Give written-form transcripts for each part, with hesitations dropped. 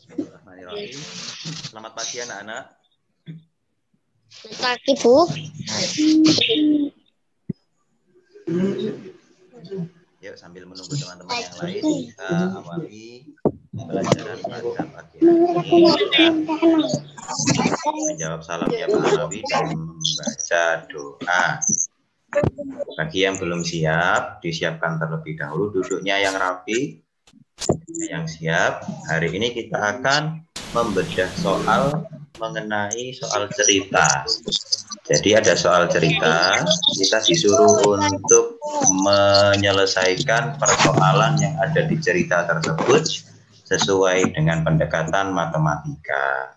Bismillahirrahmanirrahim. Selamat pagi anak-anak. Selamat pagi, Bu. Yuk sambil menunggu teman-teman yang lain kita awali pelajaran pada pagi hari ini dengan menjawab salam ya Pak Alawi dan membaca doa. Bagi yang belum siap, disiapkan terlebih dahulu duduknya yang rapi, yang siap. Hari ini kita akan membedah soal mengenai soal cerita. Jadi ada soal cerita, kita disuruh untuk menyelesaikan persoalan yang ada di cerita tersebut sesuai dengan pendekatan matematika.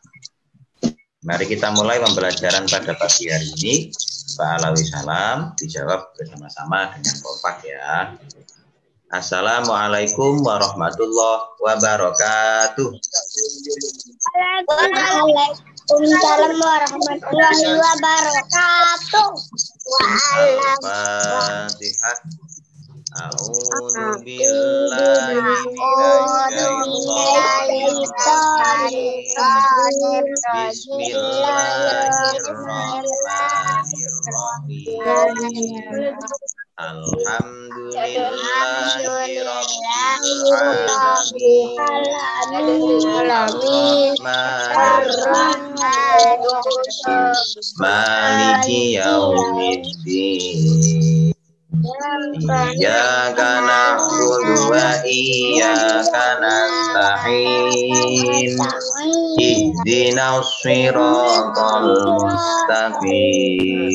Mari kita mulai pembelajaran pada pagi hari ini. Pak Alawi salam, dijawab bersama-sama dengan kompak ya. Assalamualaikum warahmatullahi wabarakatuh. Waalaikumsalam warahmatullahi wabarakatuh. Al-Fatihah. A'udzu billahi minasyaitonir rajim. Bismillahirrahmanirrahim. Alhamdulillahi rabbil alamin. Maliki yaumiddin. Iyyaka na'budu wa iyyaka nasta'in. Ihdinas siratal mustaqim.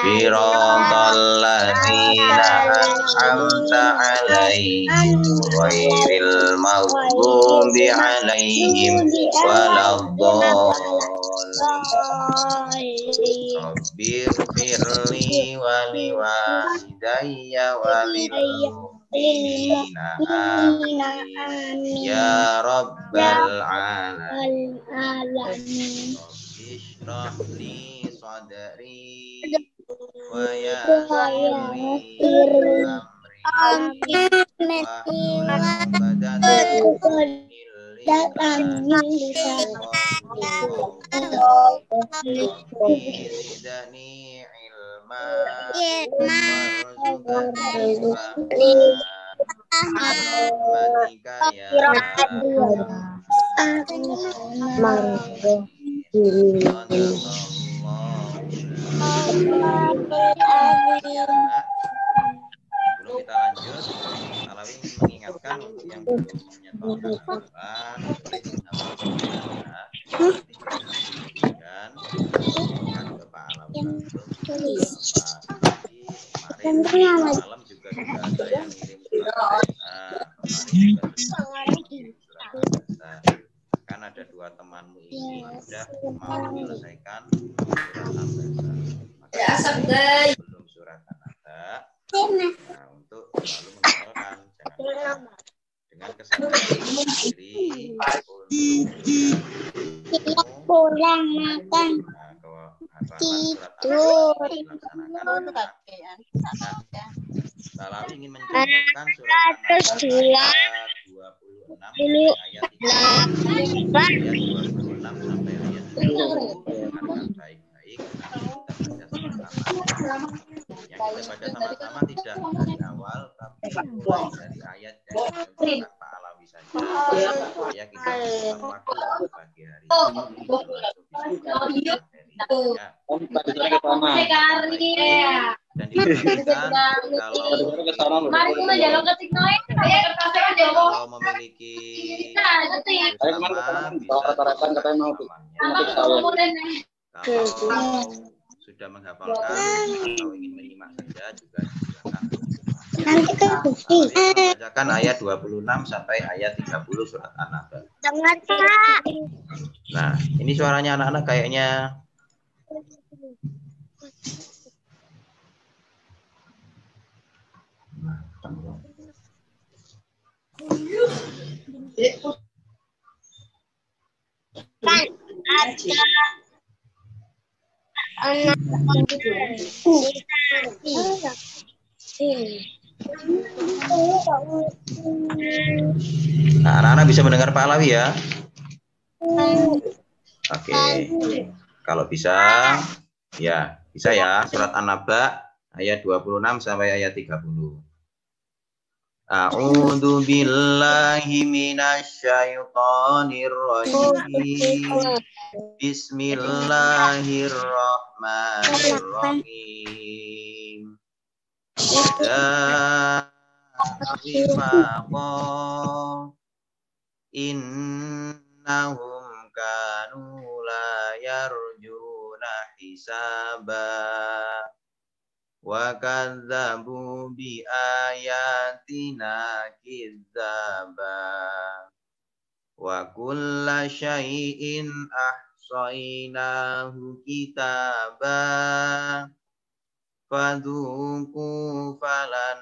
Siratal ladzina an'amta 'alaihim ghairil maghdubi 'alaihim waladdallin. Rabbir firli wali walidayya walil mu'minina amin ya rabbal alamin. Ishrah li sadri wa yassir li amri wahlul 'uqdatam min lisani zidani ilma warzuqni Sebelum kita lanjut, Alawi ingin mengingatkan untuk yang belum menyetorkan aturan dan ke Pak Alawi langsung. Kemarin malam juga sudah ada yang ngirim surat kemarin juga surat kan ada dua temanmu ini sudah mau menyelesaikan surat Al-Baqarah. Maka belum surat An-Naba. Nah, untuk selalu menghafalkan jangan dengan kesadaran diri pulang makan tidur. Alawi ingin mencontohkan surat An-Naba 26 ayat 26 sampai ayat 30 dengan baik-baik. Yang kita baca sama-sama tidak dari awal tapi mulai dari ayat yang dicontohkan Pak Alawi saja supaya kita bisa waktu pada pagi hari ini. Dan diperhatikan kalau memiliki bersama bisa lamannya. Kalau sudah menghafalkan atau ingin menyimak saja juga silakan. Nanti kan bukti. Bacakan ayat 26 sampai ayat 30 surat An-Naba. Dengar, Pak. Nah, ini suaranya anak-anak kayaknya Kan ada Nah, anak-anak bisa mendengar Pak Alawi ya? Oke. Kalau bisa, ya bisa ya. Surat An-Naba ayat 26 sampai ayat 30. A'udzu billahi minasyaitonir rajim. Bismillahirrahmanirrahim. Ya rifaqo innahum kanu la yarjuna hisaba wa kadzabu bi ayatina kidzaba wa kulla syai'in ahsainahu kitaba fadzuku falan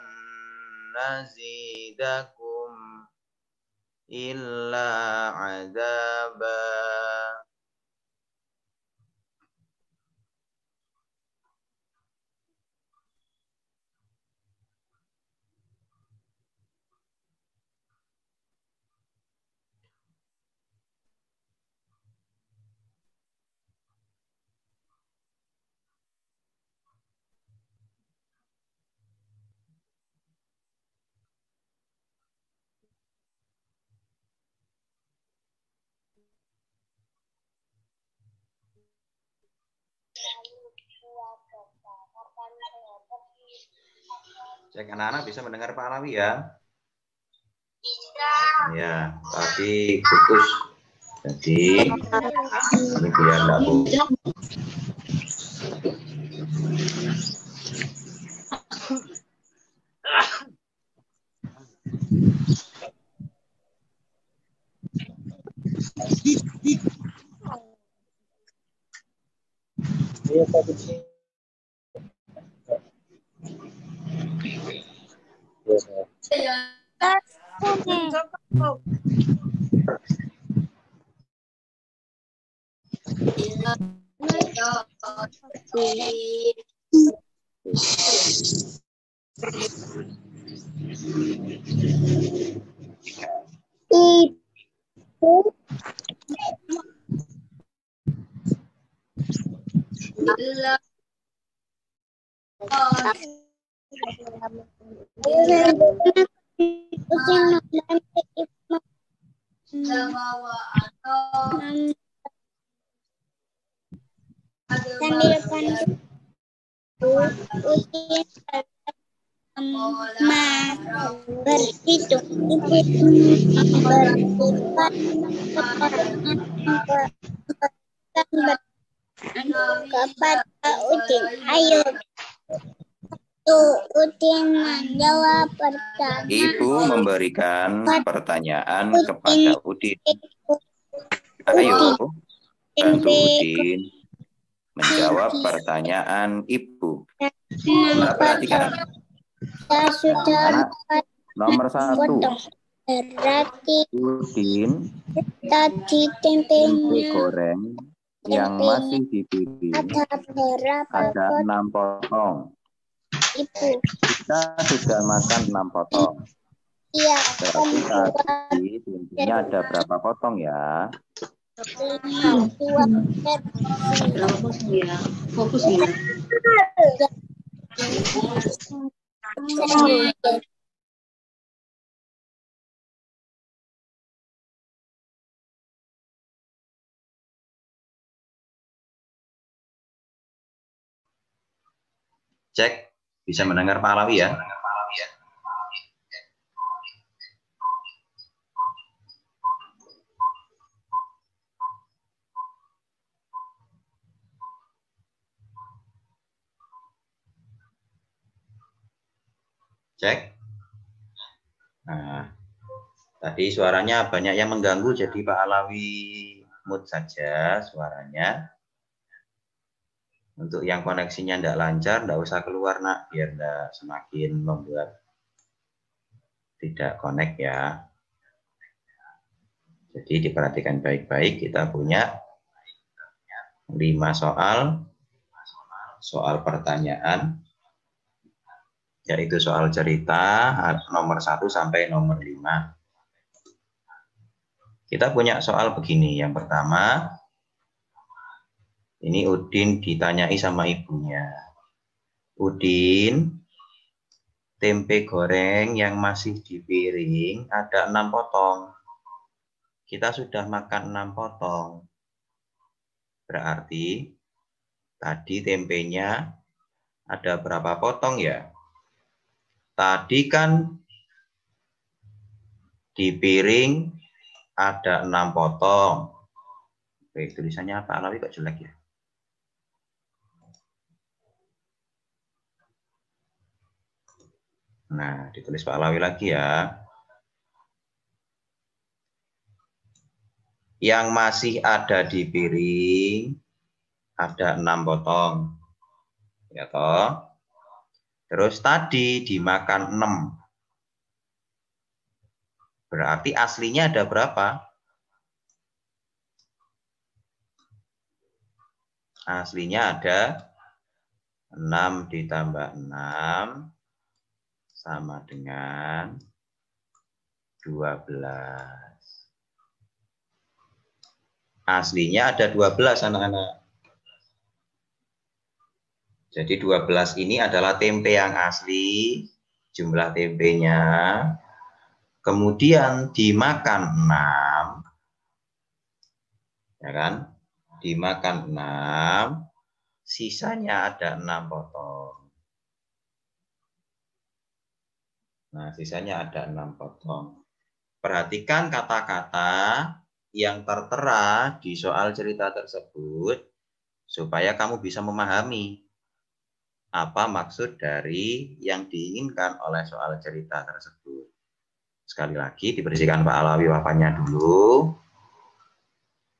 nazidakum illa azaba. Cek anak-anak bisa mendengar Pak Alawi ya? Ya, tapi putus. Jadi ini biar enggak putus. kepada Udin. Ayo. Tuh, Udin menjawab pertanyaan. Ibu memberikan pertanyaan kepada Udin. Ayo, bantu Udin menjawab pertanyaan Ibu. Perhatikan. Saya sudah Nomor 1. berarti Udin tadi tempe tempenya goreng yang masih di piring ada berapa ada pot 6 potong. Ibu? Kita sudah makan 6 potong. Iya, Berarti tadi tempenya ada berapa potong ya? 5, 2, Berapa potong ya? Fokus ya. Cek. Bisa mendengar Pak Alawi ya? Cek. Nah, tadi suaranya banyak yang mengganggu, jadi Pak Alawi mute saja suaranya. Untuk yang koneksinya tidak lancar, tidak usah keluar nak, biar tidak semakin membuat tidak connect ya. Jadi diperhatikan baik-baik, kita punya 5 soal pertanyaan, yaitu soal cerita nomor 1 sampai nomor 5. Kita punya soal begini, yang pertama, ini Udin ditanyai sama ibunya. Udin, tempe goreng yang masih di piring ada 6 potong. Kita sudah makan 6 potong. Berarti tadi tempenya ada berapa potong ya? Tadi kan di piring ada 6 potong. Oke, tulisannya Pak Alawi kok jelek ya? Nah, ditulis Pak Alawi lagi ya. Yang masih ada di piring ada 6 potong. Ya toh? Terus tadi dimakan 6. Berarti aslinya ada berapa? Aslinya ada 6 ditambah 6 sama dengan 12. Aslinya ada 12 anak-anak. Jadi 12 ini adalah tempe yang asli, jumlah tempenya. Kemudian dimakan 6. Ya kan? Dimakan 6, sisanya ada 6 potong. Nah, sisanya ada 6 potong. Perhatikan kata-kata yang tertera di soal cerita tersebut supaya kamu bisa memahami apa maksud dari yang diinginkan oleh soal cerita tersebut. Sekali lagi dibersihkan Pak Alawi wafannya dulu.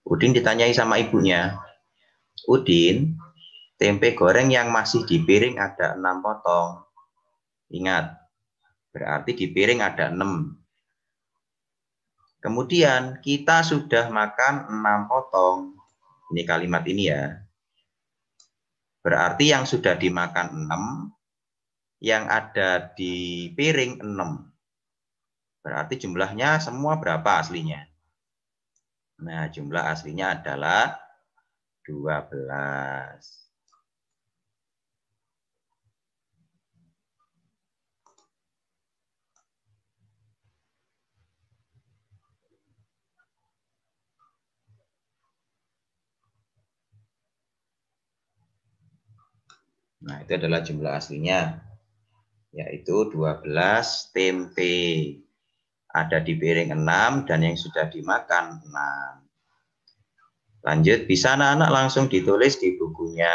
Udin ditanyai sama ibunya, Udin, tempe goreng yang masih di piring ada 6 potong. Ingat, berarti di piring ada 6. Kemudian kita sudah makan 6 potong. Ini kalimat ini ya. Berarti yang sudah dimakan 6, yang ada di piring 6. Berarti jumlahnya semua berapa aslinya? Nah, jumlah aslinya adalah 12. Nah, itu adalah jumlah aslinya, yaitu 12 tempe. Ada di piring 6 dan yang sudah dimakan 6. Lanjut, bisa anak-anak langsung ditulis di bukunya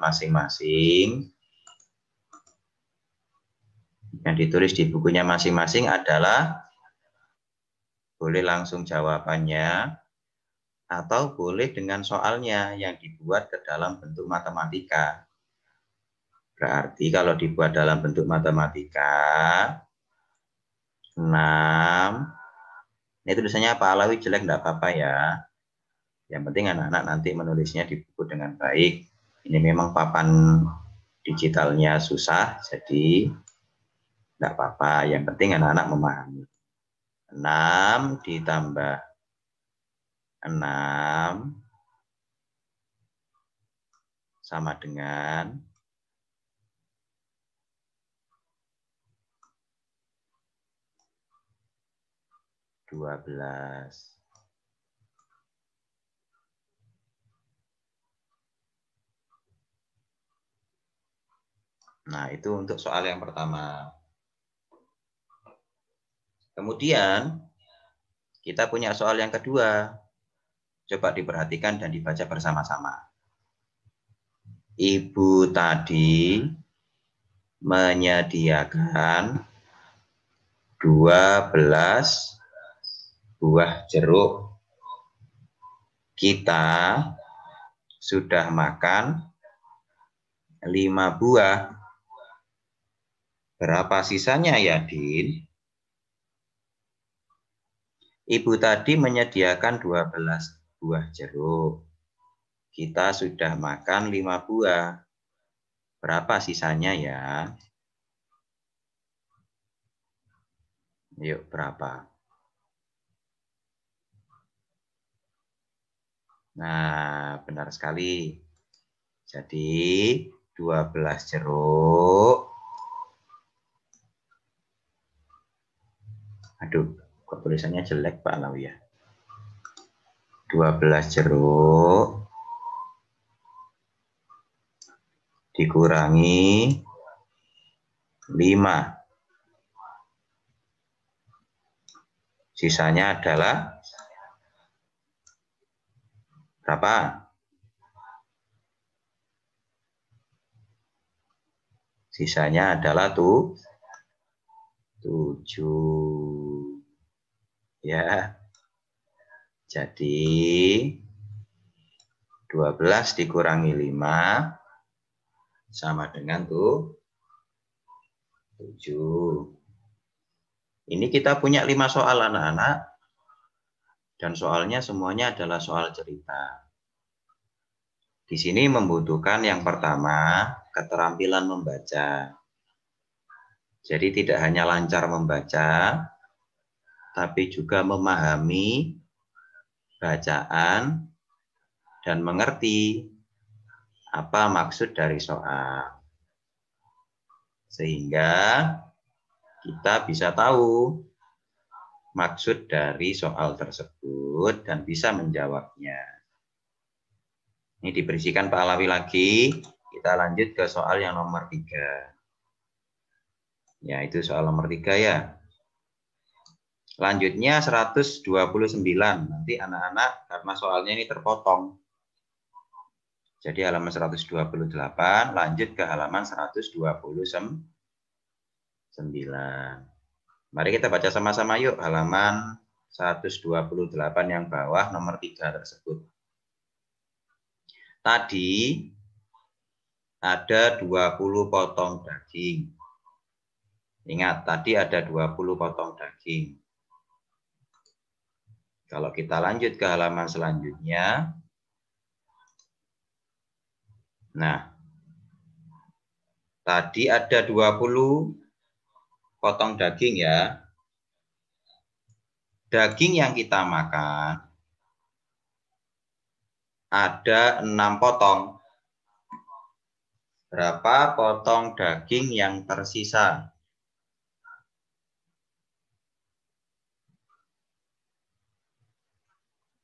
masing-masing. Yang ditulis di bukunya masing-masing adalah boleh langsung jawabannya atau boleh dengan soalnya yang dibuat ke dalam bentuk matematika. Berarti kalau dibuat dalam bentuk matematika 6. Ini tulisannya Pak Alawi jelek enggak apa-apa ya. Yang penting anak-anak nanti menulisnya di buku dengan baik. Ini memang papan digitalnya susah, jadi enggak apa-apa. Yang penting anak-anak memahami. 6 ditambah 6 sama dengan 12. Nah, itu untuk soal yang pertama. Kemudian, kita punya soal yang kedua. Coba diperhatikan dan dibaca bersama-sama. Ibu tadi menyediakan 12 buah jeruk. Kita sudah makan 5 buah. Berapa sisanya ya, Din? Ibu tadi menyediakan 12 buah jeruk. Kita sudah makan 5 buah. Berapa sisanya ya? Yuk, berapa? Nah, benar sekali. Jadi, 12 jeruk. Aduh, kok tulisannya jelek Pak Alawi ya. 12 jeruk dikurangi 5. Sisanya adalah berapa? Sisanya adalah 7. Ya. Jadi 12 dikurangi 5 sama dengan 7. Ini kita punya 5 soal anak-anak. Dan soalnya semuanya adalah soal cerita. Di sini membutuhkan yang pertama, keterampilan membaca. Jadi tidak hanya lancar membaca, tapi juga memahami bacaan dan mengerti apa maksud dari soal. Sehingga kita bisa tahu maksud dari soal tersebut dan bisa menjawabnya. Ini diberisikan Pak Alawi lagi. Kita lanjut ke soal yang nomor 3. Ya, itu soal nomor 3 ya. Lanjutnya 129. Nanti anak-anak karena soalnya ini terpotong. Jadi halaman 128, lanjut ke halaman 129. Mari kita baca sama-sama yuk halaman 128 yang bawah nomor 3 tersebut. Tadi ada 20 potong daging. Ingat, tadi ada 20 potong daging. Kalau kita lanjut ke halaman selanjutnya. Nah, tadi ada 20 potong daging ya. Daging yang kita makan ada 6 potong. Berapa potong daging yang tersisa?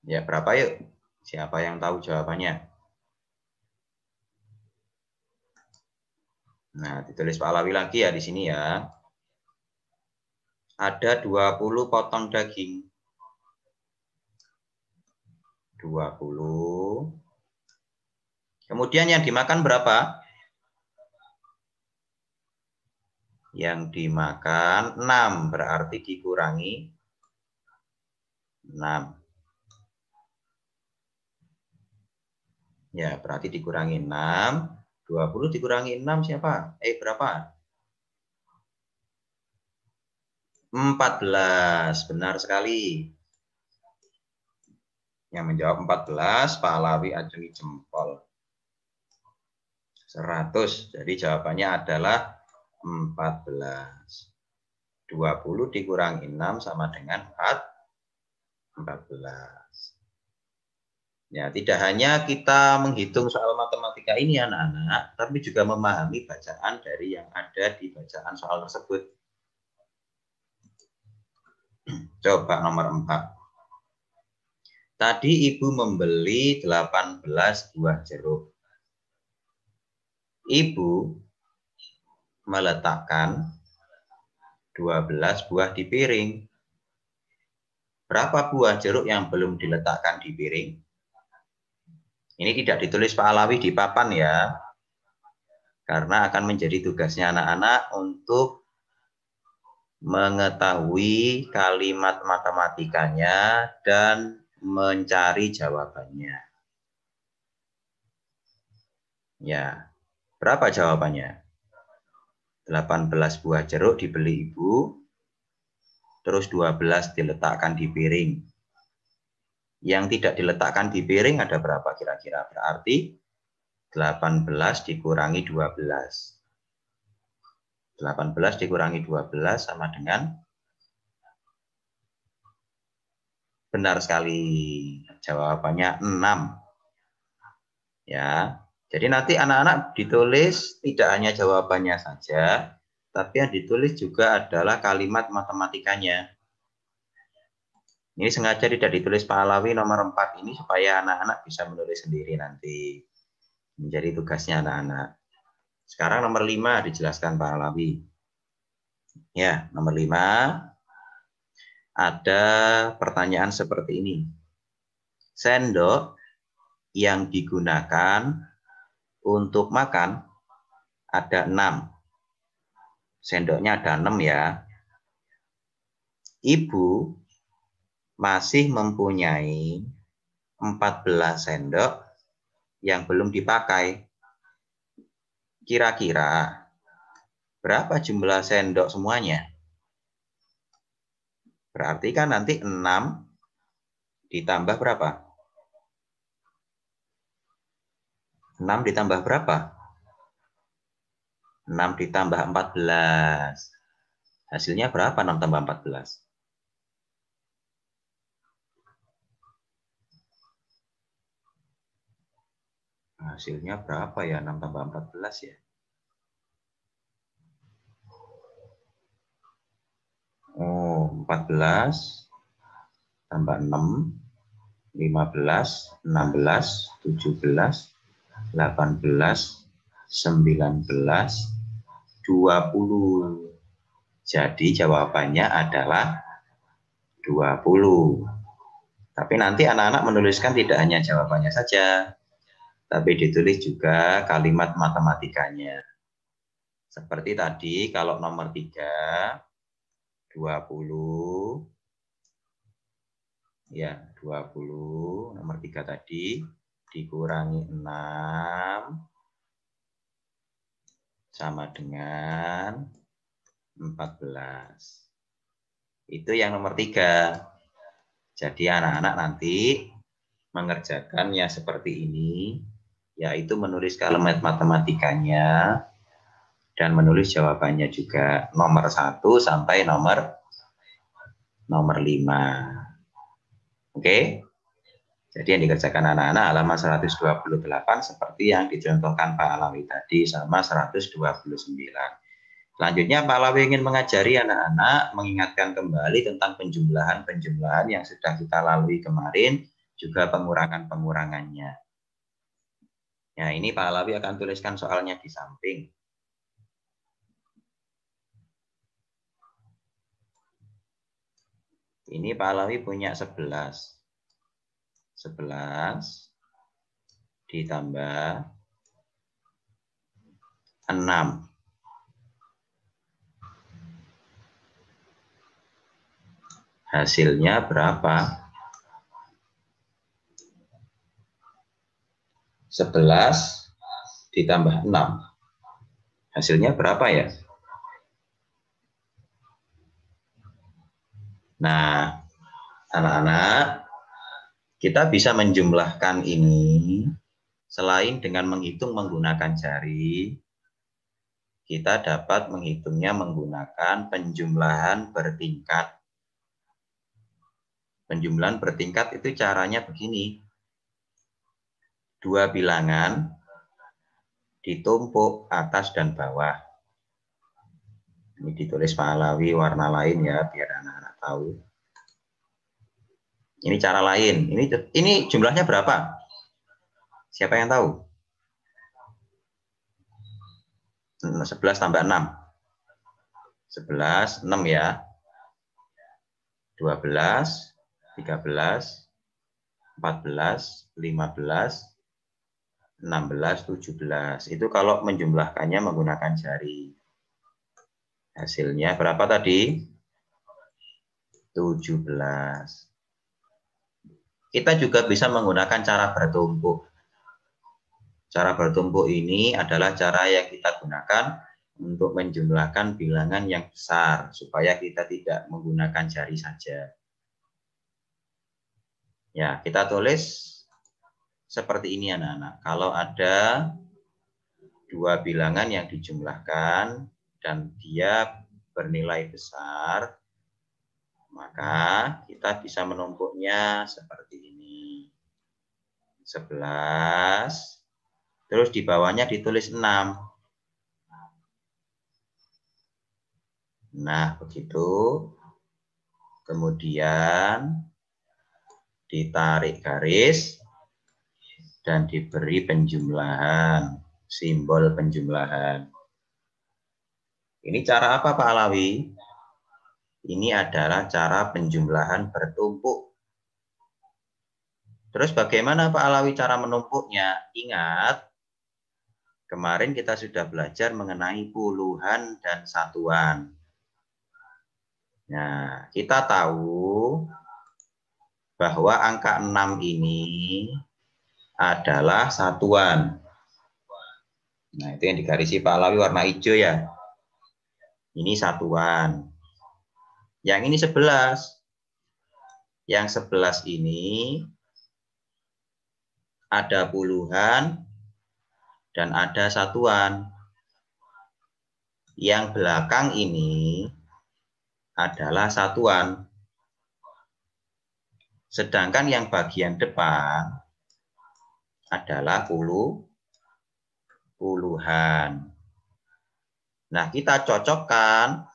Ya, berapa yuk? Siapa yang tahu jawabannya? Nah, ditulis Pak Alawi lagi ya di sini ya. Ada 20 potong daging. 20. Kemudian yang dimakan berapa? Yang dimakan 6, berarti dikurangi 6. Ya, berarti dikurangi 6. 20 dikurangi 6 siapa? Berapa? 14. Benar sekali. Yang menjawab 14, Pak Alawi acungi jempol. 100. Jadi jawabannya adalah 14. 20 dikurangi 6 sama dengan 14. Ya, tidak hanya kita menghitung soal matematika ini anak-anak, tapi juga memahami bacaan dari yang ada di bacaan soal tersebut. Coba nomor 4. Tadi ibu membeli 18 buah jeruk. Ibu meletakkan 12 buah di piring. Berapa buah jeruk yang belum diletakkan di piring? Ini tidak ditulis Pak Alawi di papan ya, karena akan menjadi tugasnya anak-anak untuk mengetahui kalimat matematikanya dan mencari jawabannya. Ya, berapa jawabannya? 18 buah jeruk dibeli ibu, terus 12 diletakkan di piring. Yang tidak diletakkan di piring ada berapa kira-kira? Berarti 18 dikurangi 12. 18 dikurangi 12 sama dengan, benar sekali, jawabannya 6. Ya, jadi nanti anak-anak ditulis tidak hanya jawabannya saja, tapi yang ditulis juga adalah kalimat matematikanya. Ini sengaja tidak ditulis Pak Alawi nomor 4 ini supaya anak-anak bisa menulis sendiri nanti. Menjadi tugasnya anak-anak. Sekarang nomor 5 dijelaskan Pak Alawi. Ya, nomor 5 ada pertanyaan seperti ini. Sendok yang digunakan untuk makan ada 6. Sendoknya ada 6 ya. Ibu masih mempunyai 14 sendok yang belum dipakai. Kira-kira berapa jumlah sendok semuanya? Berarti kan nanti 6 ditambah berapa? 6 ditambah berapa? 6 ditambah 14. Hasilnya berapa 6 tambah 14? Hasilnya berapa ya 6 tambah 14 ya? Oh, 14 tambah 6, 15, 16, 17, 18, 19, 20. Jadi jawabannya adalah 20. Tapi nanti anak-anak menuliskan tidak hanya jawabannya saja, tapi ditulis juga kalimat matematikanya. Seperti tadi, kalau nomor 3, 20, ya 20, nomor 3 tadi, dikurangi 6, sama dengan 14. Itu yang nomor 3. Jadi anak-anak nanti mengerjakannya seperti ini, yaitu menulis kalimat matematikanya dan menulis jawabannya juga nomor 1 sampai nomor 5. Oke? Jadi yang dikerjakan anak-anak halaman 128 seperti yang dicontohkan Pak Alawi tadi sama 129. Selanjutnya Pak Alawi ingin mengajari anak-anak mengingatkan kembali tentang penjumlahan yang sudah kita lalui kemarin, juga pengurangan-pengurangannya. Ya, ini Pak Alawi akan tuliskan soalnya di samping. Ini Pak Alawi punya 11. 11 ditambah 6. Hasilnya berapa? 11 ditambah 6. Hasilnya berapa ya? Nah, anak-anak, kita bisa menjumlahkan ini selain dengan menghitung menggunakan jari, kita dapat menghitungnya menggunakan penjumlahan bertingkat. Penjumlahan bertingkat itu caranya begini. 2 bilangan ditumpuk atas dan bawah. Ini ditulis Pak Alawi warna lain ya, biar anak-anak tahu. Ini cara lain. Ini jumlahnya berapa? Siapa yang tahu? 11 tambah 6. 11, 6 ya. 12, 13, 14, 15, 16, 17. Itu kalau menjumlahkannya menggunakan jari. Hasilnya berapa tadi? 17. Kita juga bisa menggunakan cara bertumpuk. Cara bertumpuk ini adalah cara yang kita gunakan untuk menjumlahkan bilangan yang besar, supaya kita tidak menggunakan jari saja. Ya, kita tulis seperti ini anak-anak. Kalau ada dua bilangan yang dijumlahkan dan dia bernilai besar, maka kita bisa menumpuknya seperti ini. 11, terus di bawahnya ditulis 6. Nah, begitu. Kemudian ditarik garis dan diberi penjumlahan, simbol penjumlahan. Ini cara apa Pak Alawi? Ini adalah cara penjumlahan bertumpuk. Terus bagaimana Pak Alawi cara menumpuknya? Ingat, kemarin kita sudah belajar mengenai puluhan dan satuan. Nah, kita tahu bahwa angka 6 ini adalah satuan. Nah, itu yang digarisi Pak Alawi warna hijau ya. Ini satuan. Yang ini 11. Yang 11 ini ada puluhan dan ada satuan. Yang belakang ini adalah satuan. Sedangkan yang bagian depan adalah puluhan. Nah, kita cocokkan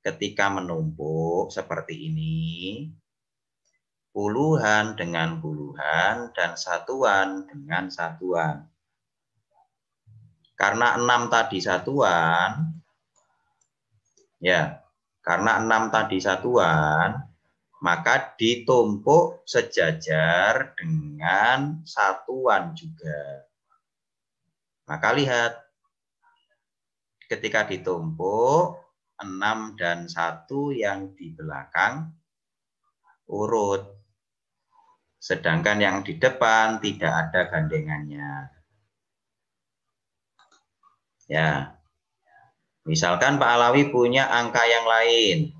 ketika menumpuk seperti ini. Puluhan dengan puluhan dan satuan dengan satuan. Karena 6 tadi satuan, ya, karena 6 tadi satuan, maka ditumpuk sejajar dengan satuan juga. Maka lihat, ketika ditumpuk, 6 dan 1 yang di belakang urut. Sedangkan yang di depan tidak ada gandengannya. Ya, misalkan Pak Alawi punya angka yang lain.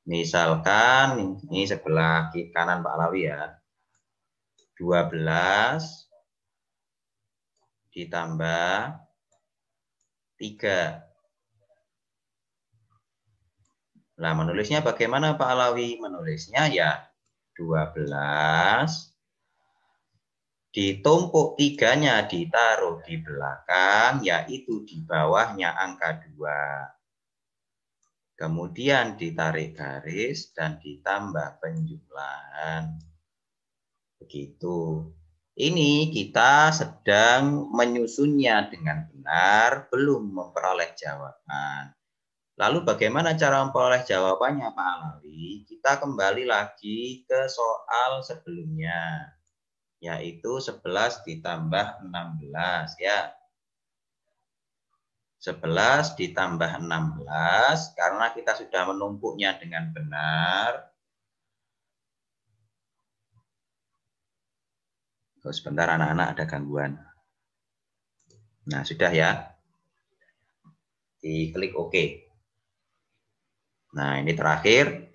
Misalkan ini sebelah kanan Pak Alawi ya. 12 ditambah 3. Nah, menulisnya bagaimana Pak Alawi? Menulisnya ya 12 ditumpuk 3-nya ditaruh di belakang, yaitu di bawahnya angka 2. Kemudian ditarik garis dan ditambah penjumlahan. Begitu. Ini kita sedang menyusunnya dengan benar, belum memperoleh jawaban. Lalu bagaimana cara memperoleh jawabannya Pak Alawi? Kita kembali lagi ke soal sebelumnya, yaitu 11 ditambah 16 ya. 11 ditambah 16, karena kita sudah menumpuknya dengan benar. Oh, sebentar anak-anak ada gangguan. Nah, sudah ya. Diklik OK. Nah, ini terakhir.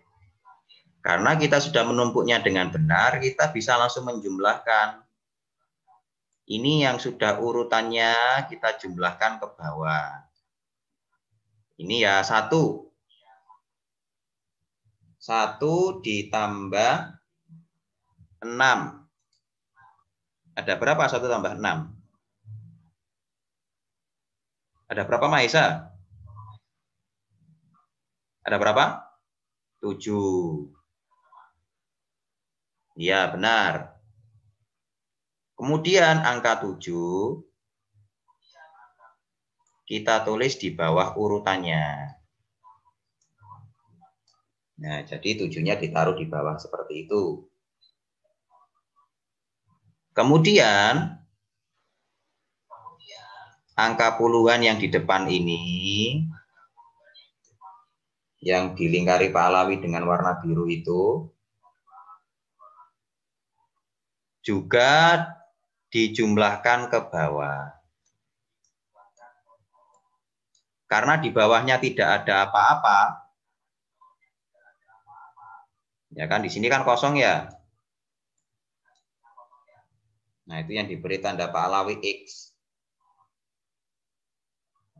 Karena kita sudah menumpuknya dengan benar, kita bisa langsung menjumlahkan. Ini yang sudah urutannya kita jumlahkan ke bawah. Ini ya 1. 1 ditambah 6. Ada berapa 1 tambah 6? Ada berapa Maisa? Ada berapa? 7. Iya, benar. Kemudian angka 7 kita tulis di bawah urutannya. Nah, jadi 7-nya ditaruh di bawah seperti itu. Kemudian, angka puluhan yang di depan ini, yang dilingkari Pak Alawi dengan warna biru itu, juga dijumlahkan ke bawah. Karena di bawahnya tidak ada apa-apa, ya kan, di sini kan kosong ya. Nah, itu yang diberi tanda Pak Alawi X.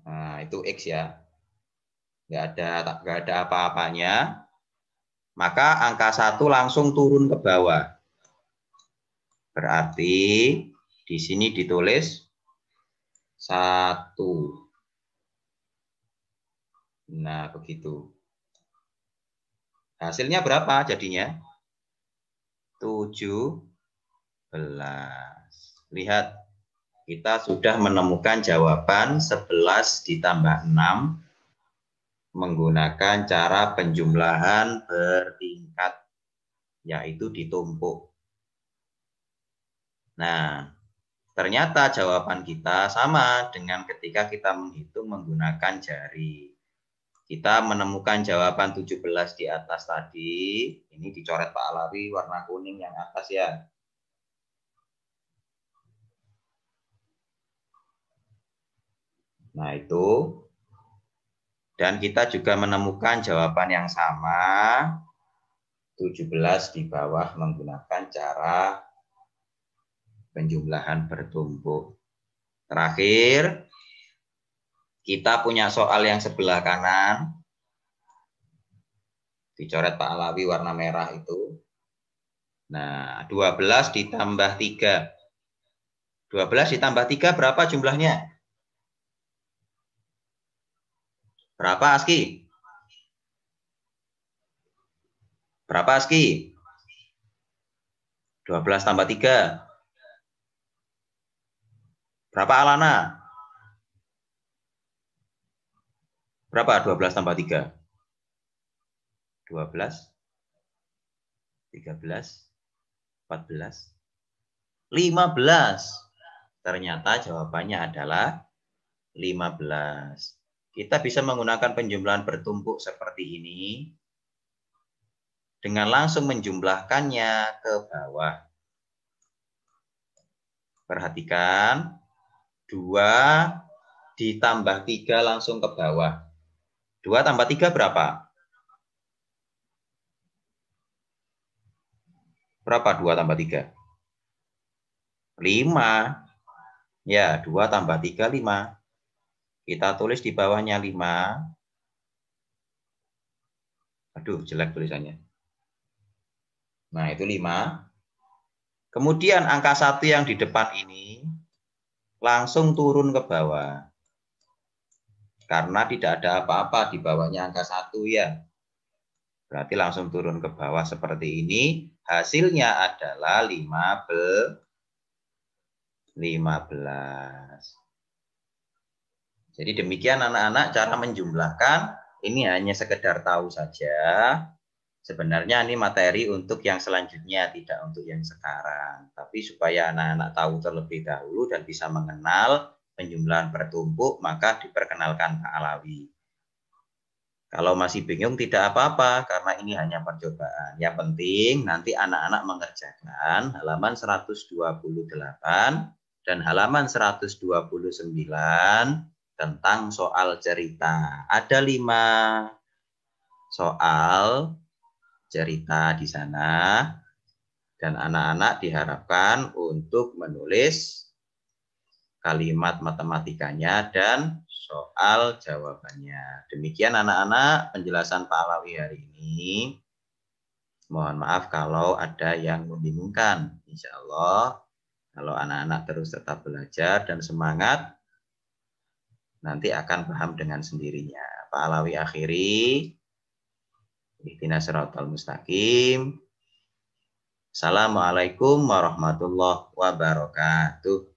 Nah, itu X ya. Nggak ada apa-apanya. Maka angka 1 langsung turun ke bawah. Berarti di sini ditulis 1. Nah, begitu. Hasilnya berapa jadinya? 17. Lihat, kita sudah menemukan jawaban 11 ditambah 6 menggunakan cara penjumlahan bertingkat, yaitu ditumpuk. Nah, ternyata jawaban kita sama dengan ketika kita menghitung menggunakan jari. Kita menemukan jawaban 17 di atas tadi. Ini dicoret Pak Alawi warna kuning yang atas ya. Nah, itu. Dan kita juga menemukan jawaban yang sama, 17 di bawah menggunakan cara penjumlahan bertumpuk. Terakhir, kita punya soal yang sebelah kanan. Dicoret Pak Alawi warna merah itu. Nah, 12 ditambah 3. 12 ditambah 3 berapa jumlahnya? Berapa, Aski? Berapa, Aski? 12 tambah 3. Berapa, Alana? Berapa 12 tambah 3? 12, 13, 14, 15. Ternyata jawabannya adalah 15. Kita bisa menggunakan penjumlahan bertumpuk seperti ini dengan langsung menjumlahkannya ke bawah. Perhatikan, 2 ditambah 3 langsung ke bawah. 2 tambah 3 berapa? Berapa 2 tambah 3? 5. Ya, 2 tambah 3, 5. Kita tulis di bawahnya 5. Aduh, jelek tulisannya. Nah, itu 5. Kemudian angka 1 yang di depan ini langsung turun ke bawah. Karena tidak ada apa-apa di bawahnya angka 1 ya. Berarti langsung turun ke bawah seperti ini. Hasilnya adalah 15. Jadi demikian anak-anak cara menjumlahkan. Ini hanya sekedar tahu saja. Sebenarnya ini materi untuk yang selanjutnya, tidak untuk yang sekarang. Tapi supaya anak-anak tahu terlebih dahulu dan bisa mengenal penjumlahan bertumpuk, maka diperkenalkan Pak Alawi. Kalau masih bingung tidak apa-apa, karena ini hanya percobaan. Yang penting nanti anak-anak mengerjakan halaman 128 dan halaman 129 tentang soal cerita. Ada 5 soal cerita di sana, dan anak-anak diharapkan untuk menulis kalimat matematikanya dan soal jawabannya. Demikian anak-anak penjelasan Pak Alawi hari ini. Mohon maaf kalau ada yang membingungkan. Insya Allah kalau anak-anak terus tetap belajar dan semangat, nanti akan paham dengan sendirinya. Pak Alawi akhiri. Ihdinas siratal mustaqim. Assalamualaikum warahmatullahi wabarakatuh.